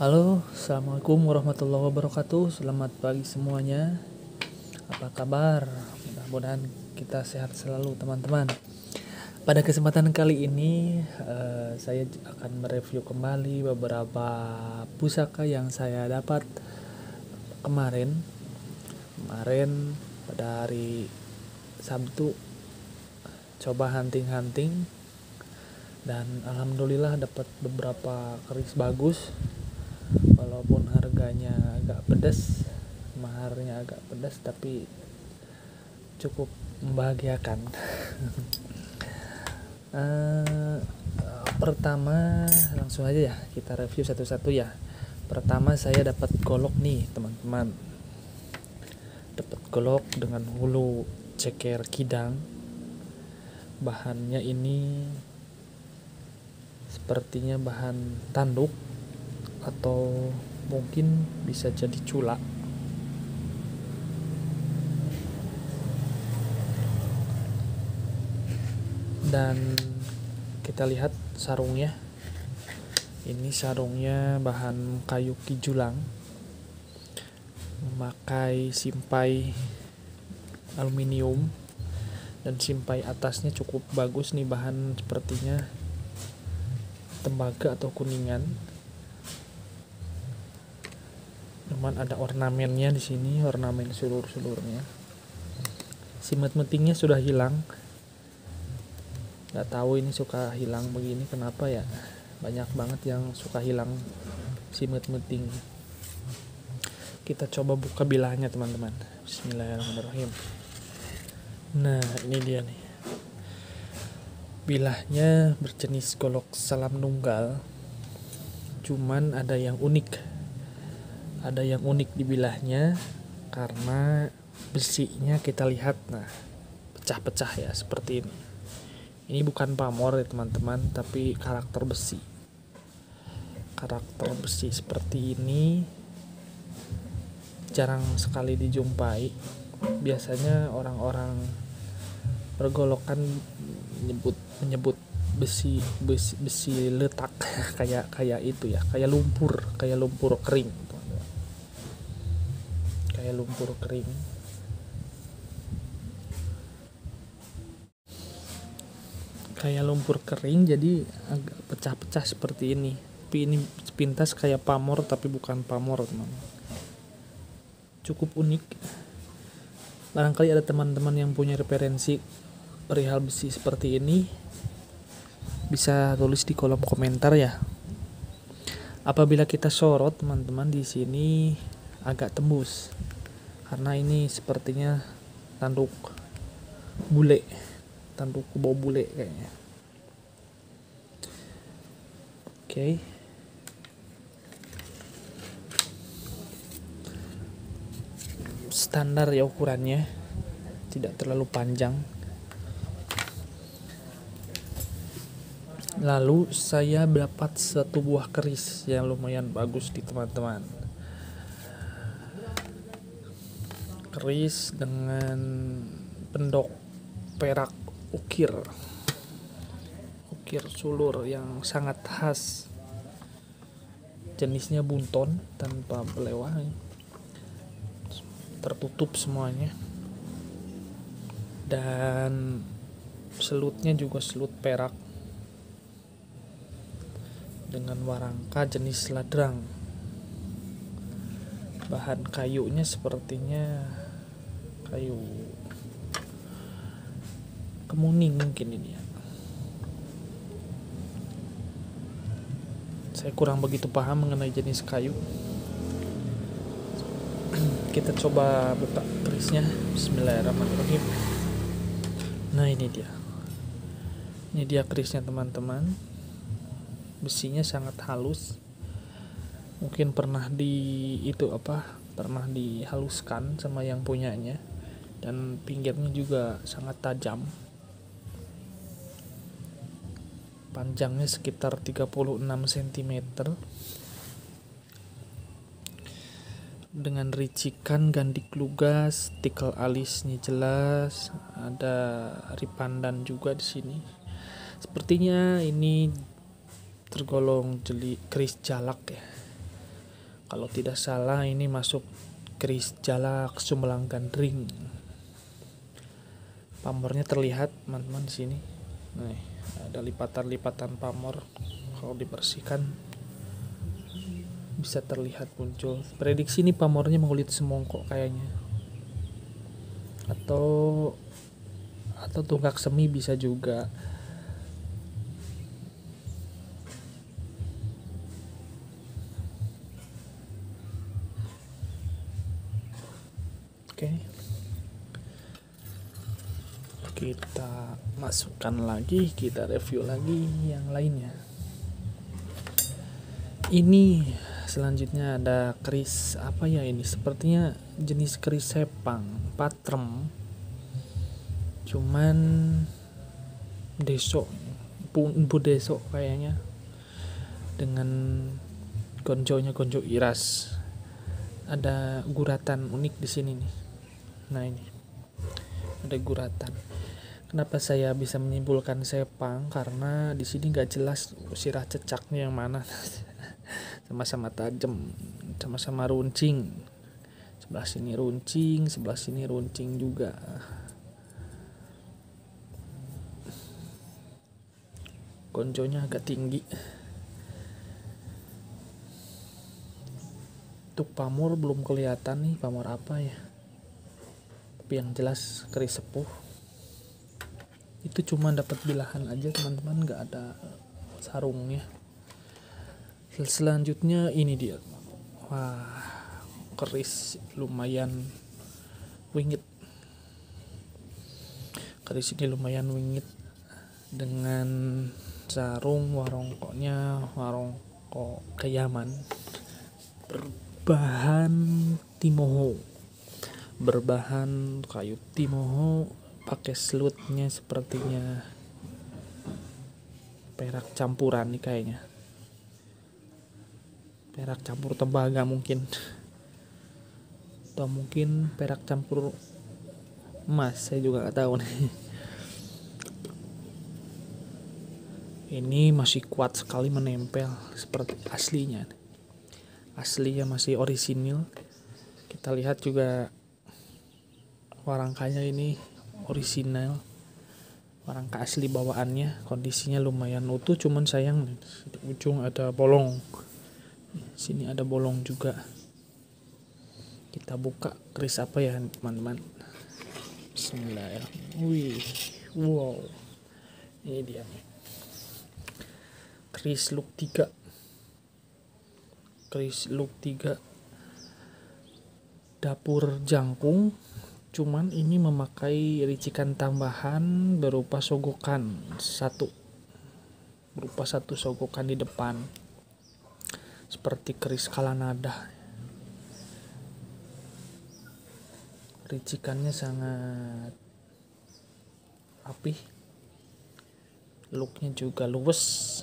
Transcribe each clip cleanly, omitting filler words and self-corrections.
Halo, assalamualaikum warahmatullahi wabarakatuh. Selamat pagi semuanya. Apa kabar? Mudah-mudahan kita sehat selalu, teman-teman. Pada kesempatan kali ini, saya akan mereview kembali beberapa pusaka yang saya dapat kemarin. Kemarin pada hari Sabtu, coba hunting-hunting dan alhamdulillah dapat beberapa keris bagus. Walaupun harganya agak pedas, maharnya agak pedas, tapi cukup membahagiakan. Pertama langsung aja ya, kita review satu-satu ya. Pertama saya dapat golok nih teman-teman, dapat golok dengan hulu ceker kidang. Bahannya ini sepertinya bahan tanduk atau mungkin bisa jadi cula. Dan kita lihat sarungnya. Ini sarungnya bahan kayu kijulang, memakai simpai aluminium, dan simpai atasnya cukup bagus nih, bahan sepertinya tembaga atau kuningan. Cuman ada ornamennya di sini, ornamen sulur-sulurnya. Simet-metingnya sudah hilang. Nggak tahu ini suka hilang begini kenapa ya. Banyak banget yang suka hilang simet-meting. Kita coba buka bilahnya teman-teman. Bismillahirrahmanirrahim. Nah, ini dia nih. Bilahnya berjenis golok salam nunggal. Cuman ada yang unik. Ada yang unik di bilahnya karena besinya kita lihat, nah, pecah-pecah ya seperti ini. Ini bukan pamor ya teman-teman, tapi karakter besi. Karakter besi seperti ini jarang sekali dijumpai. Biasanya orang-orang pergolokan menyebut besi letak kayak itu ya, kayak lumpur kering, teman-teman. Kayak lumpur kering. Kayak lumpur kering, jadi agak pecah-pecah seperti ini. Tapi ini sepintas kayak pamor, tapi bukan pamor, teman-teman. Cukup unik. Barangkali ada teman-teman yang punya referensi perihal besi seperti ini, bisa tulis di kolom komentar ya. Apabila kita sorot teman-teman, di sini agak tembus karena ini sepertinya tanduk bule, tanduk bau bule kayaknya. Oke. Standar ya ukurannya, tidak terlalu panjang. Lalu saya dapat satu buah keris yang lumayan bagus di teman-teman. Keris dengan pendok perak ukir sulur yang sangat khas. Jenisnya bunton tanpa belewah, tertutup semuanya. Dan selutnya juga selut perak dengan warangka jenis ladrang. Bahan kayunya sepertinya kayu kemuning mungkin ini ya. Saya kurang begitu paham mengenai jenis kayu. Kita coba buka kerisnya. Bismillahirrahmanirrahim. Nah, ini dia. Ini dia kerisnya teman-teman. Besinya sangat halus. Mungkin pernah dihaluskan sama yang punyanya. Dan pinggirnya juga sangat tajam. Panjangnya sekitar 36 cm. Dengan ricikan gandik lugas, tikel alisnya jelas, ada ripandan juga di sini. Sepertinya ini tergolong keris jalak ya. Kalau tidak salah ini masuk keris jalak Sumbelang Gandring. Pamornya terlihat teman-teman di sini. Nih, ada lipatan-lipatan pamor. Kalau dibersihkan bisa terlihat muncul. Prediksi ini pamornya mengulit semongkok kayaknya. Atau tunggak semi bisa juga. Oke. Kita masukkan lagi, kita review lagi yang lainnya. Ini selanjutnya ada keris apa ya ini? Sepertinya jenis keris sepang, patrem. Cuman desok, bu desok kayaknya. Dengan gonjo iras. Ada guratan unik di sini nih. Nah ini ada guratan. Kenapa saya bisa menyimpulkan sepang? Karena di sini nggak jelas sirah cecaknya yang mana. Sama-sama tajam, sama-sama runcing. Sebelah sini runcing, sebelah sini runcing juga. Gonjonya agak tinggi. Untuk pamor belum kelihatan nih, pamor apa ya. Tapi yang jelas keris sepuh. Itu cuma dapat bilahan aja teman-teman, nggak ada sarungnya. Selanjutnya ini dia. Wah, keris lumayan wingit. Keris ini lumayan wingit dengan sarung warongkok keyaman berbahan timoho, berbahan kayu timoho, pakai slutnya sepertinya perak campuran nih kayaknya, perak campur tembaga mungkin, atau mungkin perak campur emas, saya juga nggak tahu nih. Ini masih kuat sekali menempel seperti aslinya. Aslinya masih orisinil. Kita lihat juga warangkanya ini orisinal. Warangka asli bawaannya, kondisinya lumayan utuh, cuman sayang di ujung ada bolong. Sini ada bolong juga. Kita buka keris apa ya teman-teman. Bismillahirrahmanirrahim. Wih, wow. Ini dia nih. Keris look 3. Keris look 3. Dapur jangkung, cuman ini memakai ricikan tambahan berupa sogokan satu sogokan di depan seperti keris kalanada. Ricikannya sangat rapih, looknya juga luwes,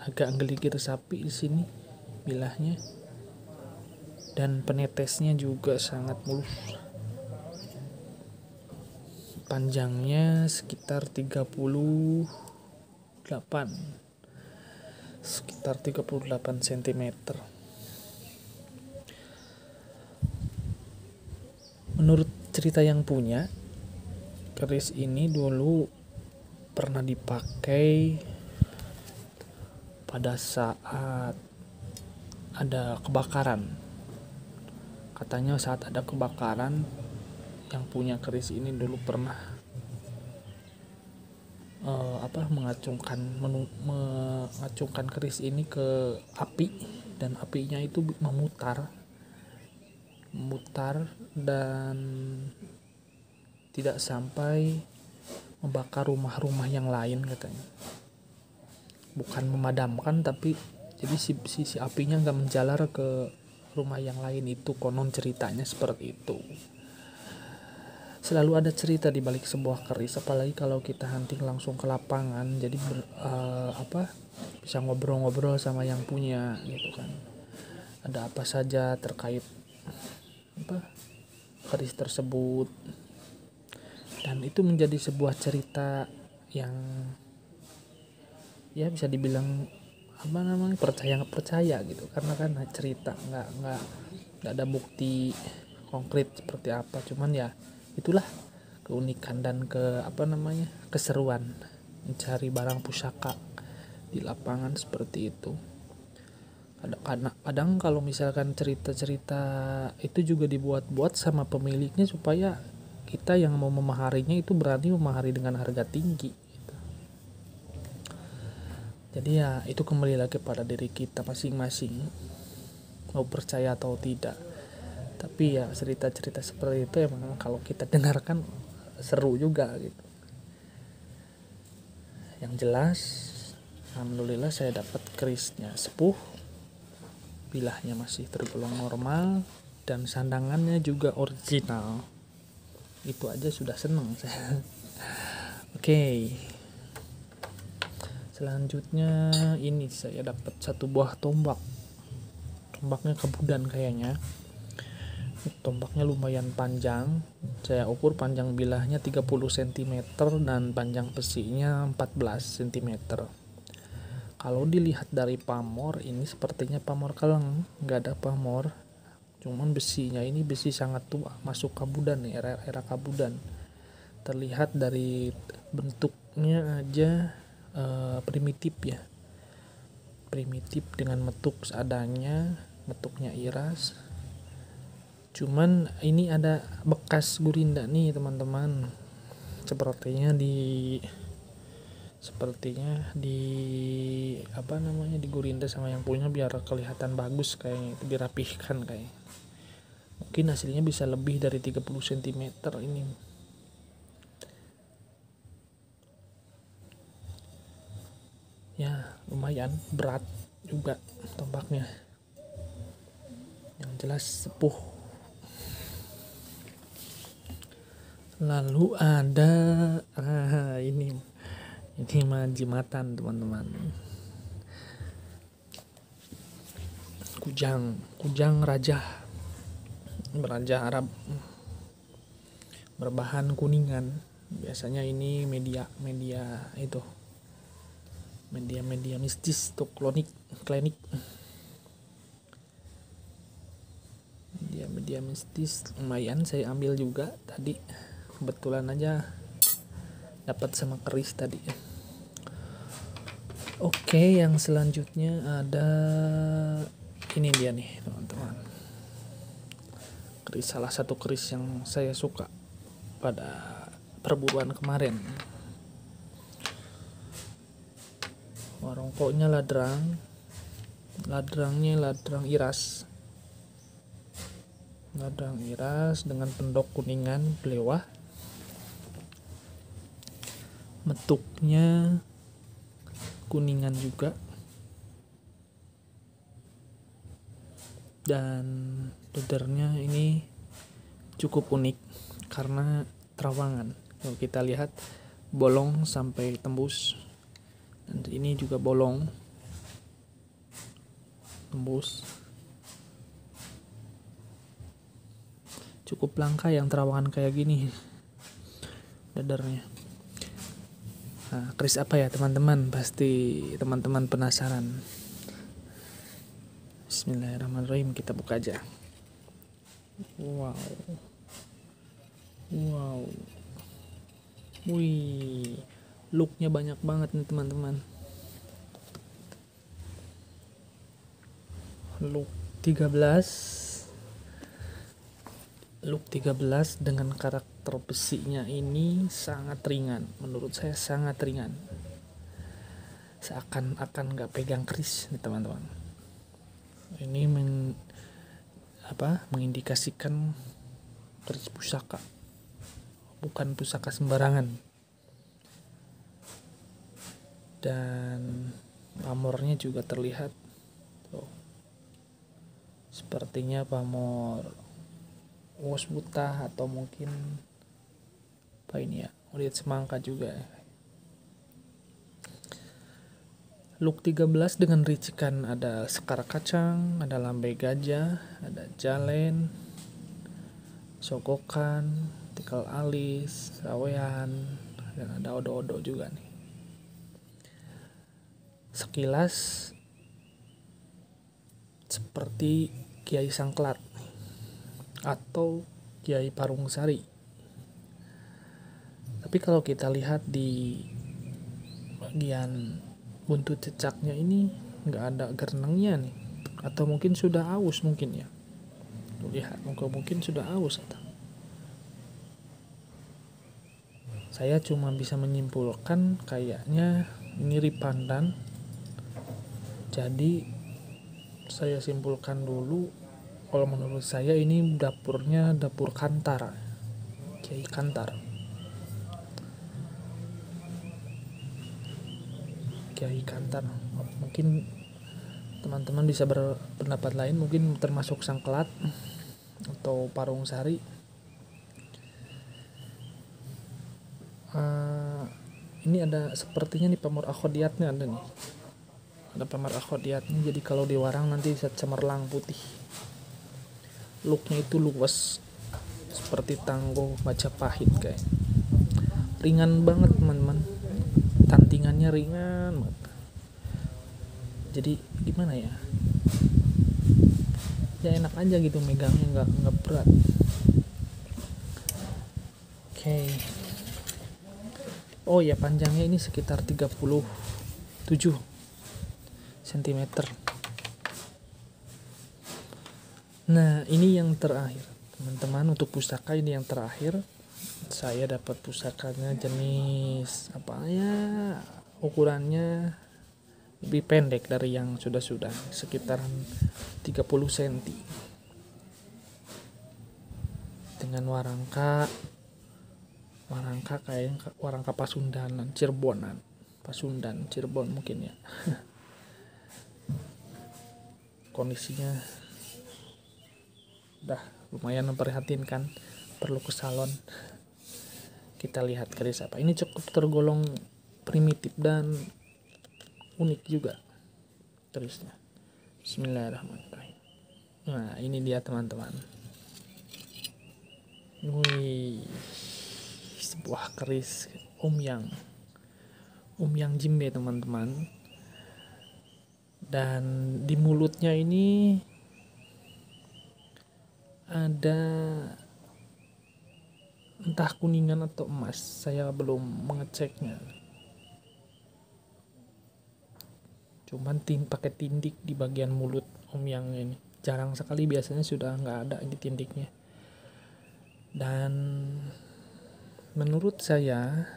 agak menggeliggir sapi di sini bilahnya, dan penetesnya juga sangat mulus. Panjangnya sekitar 38 cm. Menurut cerita yang punya, keris ini dulu pernah dipakai pada saat ada kebakaran. Katanya saat ada kebakaran, yang punya keris ini dulu pernah mengacungkan keris ini ke api, dan apinya itu memutar dan tidak sampai membakar rumah-rumah yang lain katanya. Bukan memadamkan, tapi jadi si apinya nggak menjalar ke rumah yang lain, itu konon ceritanya seperti itu. Selalu ada cerita di balik sebuah keris, apalagi kalau kita hunting langsung ke lapangan, jadi bisa ngobrol-ngobrol sama yang punya gitu kan. Ada apa saja terkait keris tersebut, dan itu menjadi sebuah cerita yang ya bisa dibilang apa namanya, percaya nggak percaya gitu, karena kan cerita nggak ada bukti konkret seperti apa, cuman ya itulah keunikan dan apa namanya, keseruan mencari barang pusaka di lapangan seperti itu. Kadang kalau misalkan cerita-cerita itu juga dibuat-buat sama pemiliknya supaya kita yang mau memaharinya itu berani memahari dengan harga tinggi gitu. Jadi ya itu kembali lagi pada diri kita masing-masing, mau percaya atau tidak. Tapi ya cerita-cerita seperti itu emang kalau kita dengarkan seru juga gitu. Yang jelas alhamdulillah saya dapat kerisnya sepuh, bilahnya masih tergolong normal, dan sandangannya juga original. Itu aja sudah seneng saya. Oke. Selanjutnya ini saya dapat satu buah tombak. Tombaknya kebudan kayaknya. Tombaknya lumayan panjang. Saya ukur panjang bilahnya 30 cm dan panjang besinya 14 cm. Kalau dilihat dari pamor, ini sepertinya pamor keleng, nggak ada pamor. Cuman besinya ini besi sangat tua, masuk kabudan nih, era kabudan. Terlihat dari bentuknya aja primitif ya, primitif dengan metuk seadanya, metuknya iras. Cuman ini ada bekas gurinda nih teman-teman, sepertinya di apa namanya, di gurinda sama yang punya biar kelihatan bagus, kayak itu dirapihkan, kayak mungkin hasilnya bisa lebih dari 30 cm ini. Ya lumayan berat juga tombaknya, yang jelas sepuh. Lalu ada ini mah jimatan teman-teman, kujang raja Arab berbahan kuningan. Biasanya ini media mistis atau klinik, media mistis. Lumayan saya ambil juga tadi, kebetulan aja dapat sama keris tadi. Oke, yang selanjutnya ada ini dia nih teman-teman, keris, salah satu keris yang saya suka pada perburuan kemarin. Warongkonya ladrangnya ladrang iras dengan pendok kuningan belewah. Metuknya kuningan juga, dan ledernya ini cukup unik karena terawangan. Kalau kita lihat bolong sampai tembus, dan ini juga bolong tembus. Cukup langka yang terawangan kayak gini dadarnya. Nah, keris apa ya teman-teman? Pasti teman-teman penasaran. Bismillahirrahmanirrahim, kita buka aja. Wow. Wih, looknya banyak banget nih teman-teman. Look 13 dengan karakter besinya ini sangat ringan, menurut saya sangat ringan, seakan-akan gak pegang keris nih teman-teman. Ini mengindikasikan keris pusaka, bukan pusaka sembarangan. Dan pamornya juga terlihat tuh, sepertinya pamor uos butah atau mungkin apa ini ya, lihat semangka juga. Look 13 dengan ricikan ada sekar kacang, ada lambe gajah, ada jalen, sogokan, tikal alis, rawean, dan ada odo-odo juga nih. Sekilas seperti Kiai Sangklat atau Kiai Parungsari. Tapi kalau kita lihat di bagian buntut cecaknya ini nggak ada gerenangnya nih, atau mungkin sudah aus mungkin ya. Lihat, mungkin sudah aus. Saya cuma bisa menyimpulkan kayaknya ini ripandan. Jadi saya simpulkan dulu, kalau menurut saya ini dapurnya dapur Kantar, Kiai Kantar. Kiai Kantar. Mungkin teman-teman bisa berpendapat lain, mungkin termasuk Sangklat atau Parungsari. Ini ada sepertinya nih pamor akhodiatnya ada nih. Ada pamor akhodiatnya, jadi kalau diwarang nanti bisa cemerlang putih. Looknya itu luwes seperti tanggo Majapahit kayak. Ringan banget teman-teman. Tantingannya ringan banget. Jadi gimana ya? Ya enak aja gitu megangnya, nggak berat. Oke. Oh ya, panjangnya ini sekitar 37 cm. Nah, ini yang terakhir teman-teman, untuk pusaka ini yang terakhir. Saya dapat pusakanya jenis apa ya, ukurannya lebih pendek dari yang sudah sekitaran 30 cm, dengan warangka kayak warangka Pasundanan, Pasundan Cirebon mungkin ya. Kondisinya udah lumayan memprihatinkan, perlu ke salon. Kita lihat keris apa. Ini cukup tergolong primitif dan unik juga kerisnya. Bismillahirrahmanirrahim. Nah, ini dia teman-teman. Wih, sebuah keris Umyang Jimbe teman-teman. Dan di mulutnya ini ada entah kuningan atau emas, saya belum mengeceknya. Cuman pakai tindik di bagian mulut Umyang ini. Jarang sekali, biasanya sudah nggak ada ini tindiknya. Dan menurut saya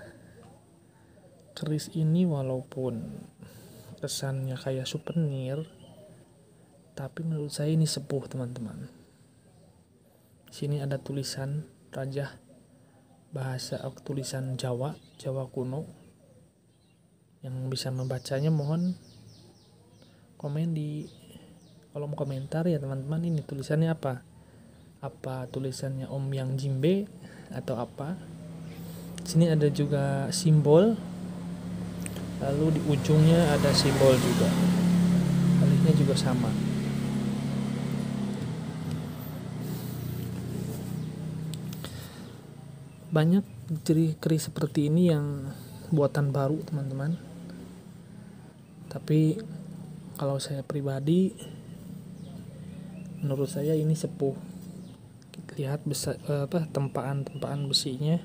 keris ini walaupun kesannya kayak souvenir, tapi menurut saya ini sepuh teman-teman. Sini ada tulisan Rajah, bahasa tulisan Jawa kuno. Yang bisa membacanya mohon komen di kolom komentar ya teman-teman. Ini tulisannya apa tulisannya Umyang Jimbe atau apa. Sini ada juga simbol, lalu di ujungnya ada simbol juga, baliknya juga sama. Banyak keris seperti ini yang buatan baru teman-teman, tapi kalau saya pribadi, menurut saya ini sepuh. Kita lihat tempaan besinya,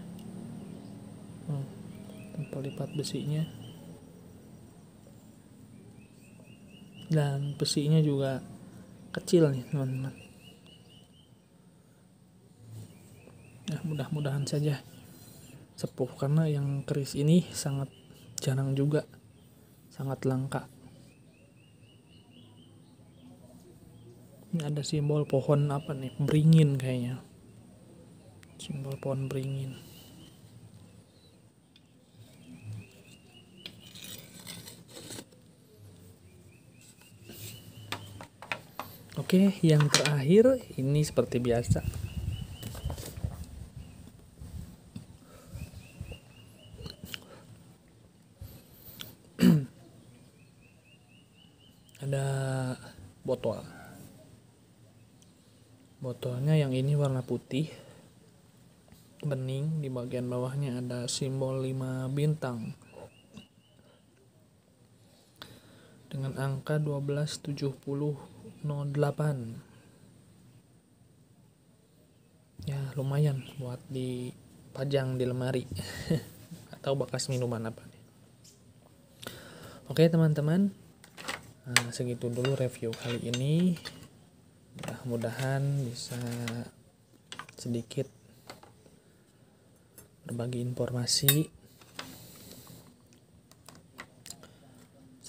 tempat lipat besinya, dan besinya juga kecil nih teman-teman. Nah, mudah-mudahan saja sepuh, karena yang keris ini sangat jarang juga, sangat langka. Ini ada simbol pohon apa nih, beringin kayaknya, simbol pohon beringin. Oke, yang terakhir ini seperti biasa. Ada botolnya yang ini warna putih bening. Di bagian bawahnya ada simbol 5 bintang dengan angka 1270 08. Ya lumayan buat dipajang di lemari atau bekas minuman apa nih. Oke teman-teman, segitu dulu review kali ini. Mudah-mudahan bisa sedikit berbagi informasi.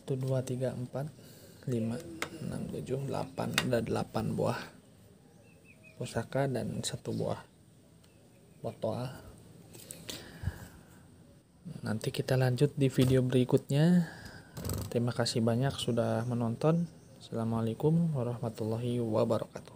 1 2 3 4 5 6 7 8, ada 8 buah pusaka dan 1 buah botol. Nanti kita lanjut di video berikutnya. Terima kasih banyak sudah menonton. Assalamualaikum warahmatullahi wabarakatuh.